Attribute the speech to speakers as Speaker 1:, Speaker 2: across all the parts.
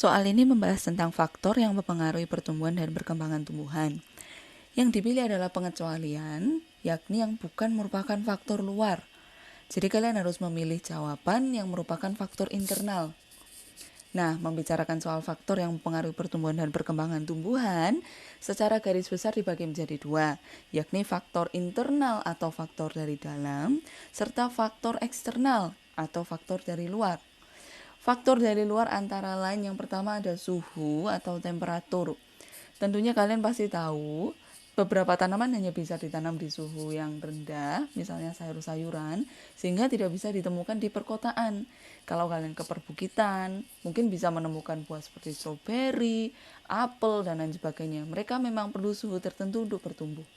Speaker 1: Soal ini membahas tentang faktor yang mempengaruhi pertumbuhan dan perkembangan tumbuhan. Yang dipilih adalah pengecualian, yakni yang bukan merupakan faktor luar. Jadi kalian harus memilih jawaban yang merupakan faktor internal. Nah, membicarakan soal faktor yang mempengaruhi pertumbuhan dan perkembangan tumbuhan, secara garis besar dibagi menjadi dua, yakni faktor internal atau faktor dari dalam, serta faktor eksternal atau faktor dari luar. Faktor dari luar antara lain yang pertama ada suhu atau temperatur. Tentunya kalian pasti tahu beberapa tanaman hanya bisa ditanam di suhu yang rendah, misalnya sayur-sayuran, sehingga tidak bisa ditemukan di perkotaan. Kalau kalian ke perbukitan, mungkin bisa menemukan buah seperti stroberi, apel, dan lain sebagainya. Mereka memang perlu suhu tertentu untuk bertumbuh.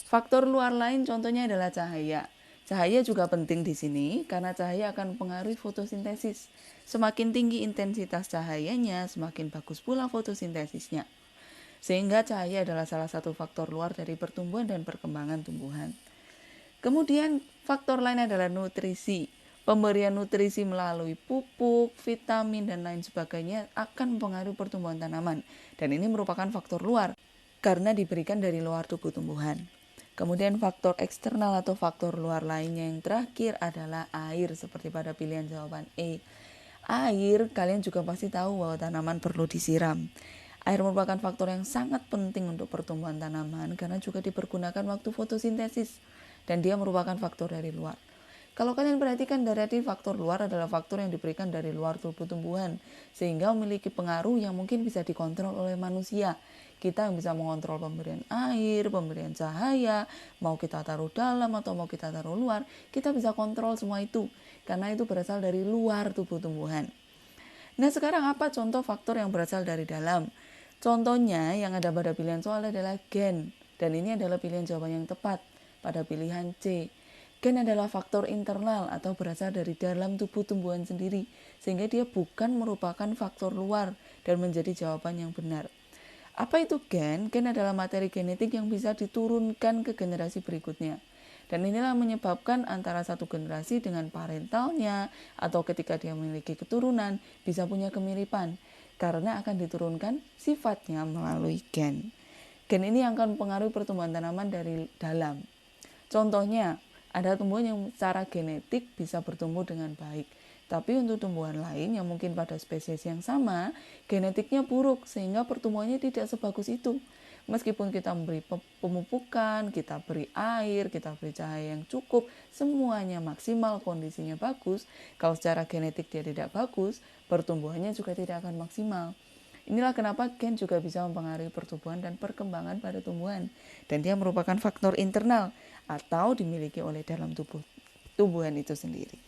Speaker 1: Faktor luar lain contohnya adalah cahaya. Cahaya juga penting di sini karena cahaya akan mempengaruhi fotosintesis. Semakin tinggi intensitas cahayanya, semakin bagus pula fotosintesisnya. Sehingga cahaya adalah salah satu faktor luar dari pertumbuhan dan perkembangan tumbuhan. Kemudian faktor lain adalah nutrisi. Pemberian nutrisi melalui pupuk, vitamin, dan lain sebagainya akan mempengaruhi pertumbuhan tanaman. Dan ini merupakan faktor luar karena diberikan dari luar tubuh tumbuhan. Kemudian faktor eksternal atau faktor luar lainnya yang terakhir adalah air, seperti pada pilihan jawaban E. Air, kalian juga pasti tahu bahwa tanaman perlu disiram. Air merupakan faktor yang sangat penting untuk pertumbuhan tanaman karena juga dipergunakan waktu fotosintesis dan dia merupakan faktor dari luar. Kalau kalian perhatikan, berarti faktor luar adalah faktor yang diberikan dari luar tubuh tumbuhan sehingga memiliki pengaruh yang mungkin bisa dikontrol oleh manusia. Kita yang bisa mengontrol pemberian air, pemberian cahaya, mau kita taruh dalam atau mau kita taruh luar, kita bisa kontrol semua itu karena itu berasal dari luar tubuh tumbuhan. Nah, sekarang apa contoh faktor yang berasal dari dalam? Contohnya yang ada pada pilihan soal adalah gen, dan ini adalah pilihan jawaban yang tepat pada pilihan C. Gen adalah faktor internal atau berasal dari dalam tubuh tumbuhan sendiri, sehingga dia bukan merupakan faktor luar dan menjadi jawaban yang benar. Apa itu gen? Gen adalah materi genetik yang bisa diturunkan ke generasi berikutnya. Dan inilah menyebabkan antara satu generasi dengan parentalnya atau ketika dia memiliki keturunan bisa punya kemiripan karena akan diturunkan sifatnya melalui gen. Gen ini yang akan mempengaruhi pertumbuhan tanaman dari dalam. Contohnya, ada tumbuhan yang secara genetik bisa bertumbuh dengan baik. Tapi untuk tumbuhan lain yang mungkin pada spesies yang sama, genetiknya buruk sehingga pertumbuhannya tidak sebagus itu. Meskipun kita memberi pemupukan, kita beri air, kita beri cahaya yang cukup, semuanya maksimal, kondisinya bagus. Kalau secara genetik dia tidak bagus, pertumbuhannya juga tidak akan maksimal. Inilah kenapa gen juga bisa mempengaruhi pertumbuhan dan perkembangan pada tumbuhan. Dan dia merupakan faktor internal atau dimiliki oleh dalam tubuh tumbuhan itu sendiri.